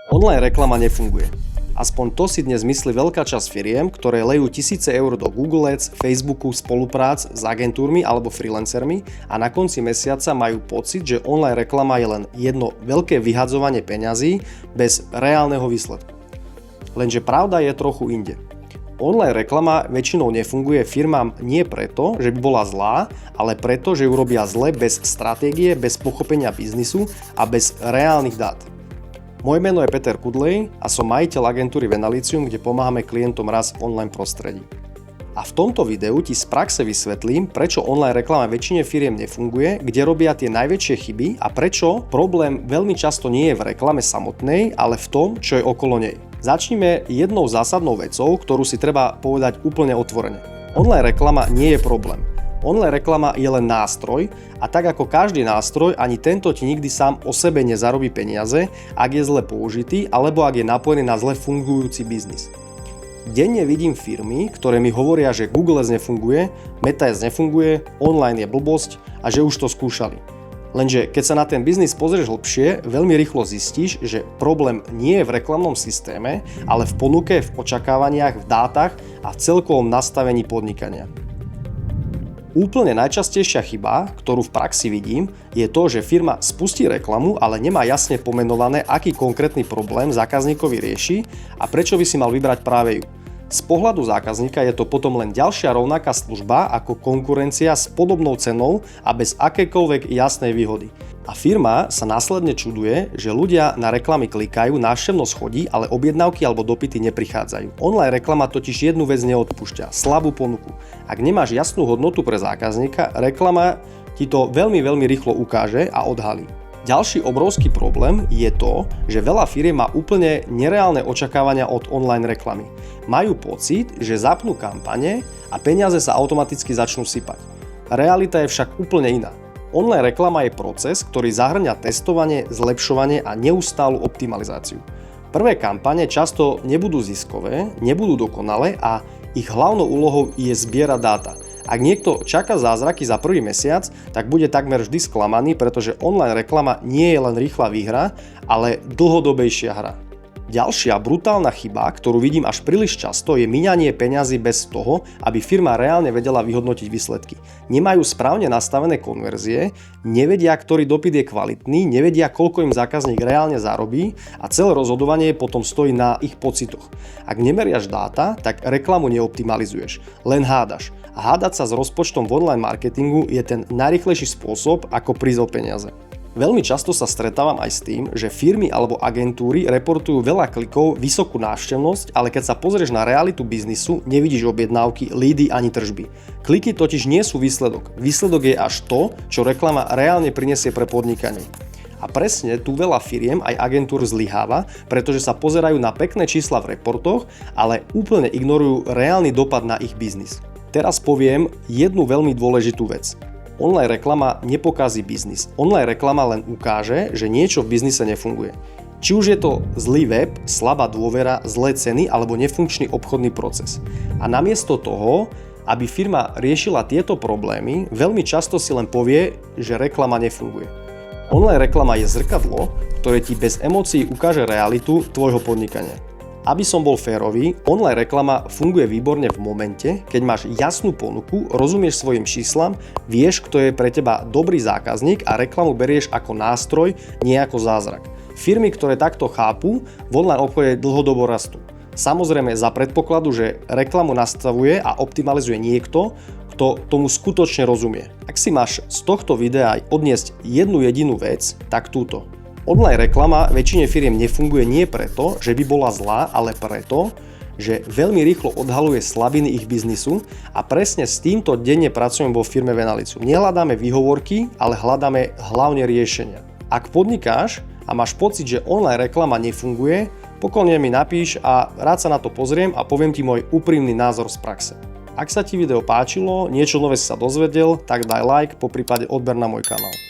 Online reklama nefunguje. Aspoň to si dnes myslí veľká časť firiem, ktoré lejú tisíce eur do Google Ads, Facebooku, spoluprác s agentúrmi alebo freelancermi a na konci mesiaca majú pocit, že online reklama je len jedno veľké vyhadzovanie peňazí bez reálneho výsledku. Lenže pravda je trochu inde. Online reklama väčšinou nefunguje firmám nie preto, že by bola zlá, ale preto, že ju robia zle bez stratégie, bez pochopenia biznisu a bez reálnych dát. Moje meno je Peter Kudlej a som majiteľ agentúry Venalicium, kde pomáhame klientom raz v online prostredí. A v tomto videu ti z praxe vysvetlím, prečo online reklama väčšine firiem nefunguje, kde robia tie najväčšie chyby a prečo problém veľmi často nie je v reklame samotnej, ale v tom, čo je okolo nej. Začnime jednou zásadnou vecou, ktorú si treba povedať úplne otvorene. Online reklama nie je problém. Online reklama je len nástroj a tak ako každý nástroj, ani tento ti nikdy sám o sebe nezarobí peniaze, ak je zle použitý alebo ak je napojený na zle fungujúci biznis. Denne vidím firmy, ktoré mi hovoria, že Google Ads nefunguje, Meta Ads nefunguje, online je blbosť a že už to skúšali. Lenže keď sa na ten biznis pozrieš hlbšie, veľmi rýchlo zistíš, že problém nie je v reklamnom systéme, ale v ponuke, v očakávaniach, v dátach a v celkovom nastavení podnikania. Úplne najčastejšia chyba, ktorú v praxi vidím, je to, že firma spustí reklamu, ale nemá jasne pomenované, aký konkrétny problém zákazníkovi rieši a prečo by si mal vybrať práve ju. Z pohľadu zákazníka je to potom len ďalšia rovnaká služba ako konkurencia s podobnou cenou a bez akékoľvek jasnej výhody. A firma sa následne čuduje, že ľudia na reklamy klikajú, návštevnosť chodí, ale objednávky alebo dopyty neprichádzajú. Online reklama totiž jednu vec neodpúšťa, slabú ponuku. Ak nemáš jasnú hodnotu pre zákazníka, reklama ti to veľmi rýchlo ukáže a odhalí. Ďalší obrovský problém je to, že veľa firiem má úplne nereálne očakávania od online reklamy. Majú pocit, že zapnú kampane a peniaze sa automaticky začnú sypať. Realita je však úplne iná. Online reklama je proces, ktorý zahŕňa testovanie, zlepšovanie a neustálu optimalizáciu. Prvé kampane často nebudú ziskové, nebudú dokonalé a ich hlavnou úlohou je zbierať dáta. Ak niekto čaká zázraky za prvý mesiac, tak bude takmer vždy sklamaný, pretože online reklama nie je len rýchla výhra, ale dlhodobejšia hra. Ďalšia brutálna chyba, ktorú vidím až príliš často, je míňanie peňazí bez toho, aby firma reálne vedela vyhodnotiť výsledky. Nemajú správne nastavené konverzie, nevedia, ktorý dopyt je kvalitný, nevedia, koľko im zákazník reálne zarobí a celé rozhodovanie potom stojí na ich pocitoch. Ak nemeriaš dáta, tak reklamu neoptimalizuješ, len hádaš. A hádať sa s rozpočtom v online marketingu je ten najrýchlejší spôsob, ako prísť o peniaze. Veľmi často sa stretávam aj s tým, že firmy alebo agentúry reportujú veľa klikov, vysokú návštevnosť, ale keď sa pozrieš na realitu biznisu, nevidíš objednávky, lídy ani tržby. Kliky totiž nie sú výsledok. Výsledok je až to, čo reklama reálne prinesie pre podnikanie. A presne tu veľa firiem aj agentúr zlyháva, pretože sa pozerajú na pekné čísla v reportoch, ale úplne ignorujú reálny dopad na ich biznis. Teraz poviem jednu veľmi dôležitú vec. Online reklama nepokazí biznis. Online reklama len ukáže, že niečo v biznise nefunguje. Či už je to zlý web, slabá dôvera, zlé ceny alebo nefunkčný obchodný proces. A namiesto toho, aby firma riešila tieto problémy, veľmi často si len povie, že reklama nefunguje. Online reklama je zrkadlo, ktoré ti bez emócií ukáže realitu tvojho podnikania. Aby som bol férový, online reklama funguje výborne v momente, keď máš jasnú ponuku, rozumieš svojim číslam, vieš, kto je pre teba dobrý zákazník a reklamu berieš ako nástroj, nie ako zázrak. Firmy, ktoré takto chápu, v online obchode dlhodobo rastú. Samozrejme za predpokladu, že reklamu nastavuje a optimalizuje niekto, kto tomu skutočne rozumie. Ak si máš z tohto videa aj odniesť jednu jedinú vec, tak túto. Online reklama väčšine firiem nefunguje nie preto, že by bola zlá, ale preto, že veľmi rýchlo odhaľuje slabiny ich biznisu a presne s týmto denne pracujem vo firme Venalicium. Nehľadáme výhovorky, ale hľadáme hlavne riešenia. Ak podnikáš a máš pocit, že online reklama nefunguje, pokojne mi napíš a rád sa na to pozriem a poviem ti môj úprimný názor z praxe. Ak sa ti video páčilo, niečo nové si sa dozvedel, tak daj like, poprípade odber na môj kanál.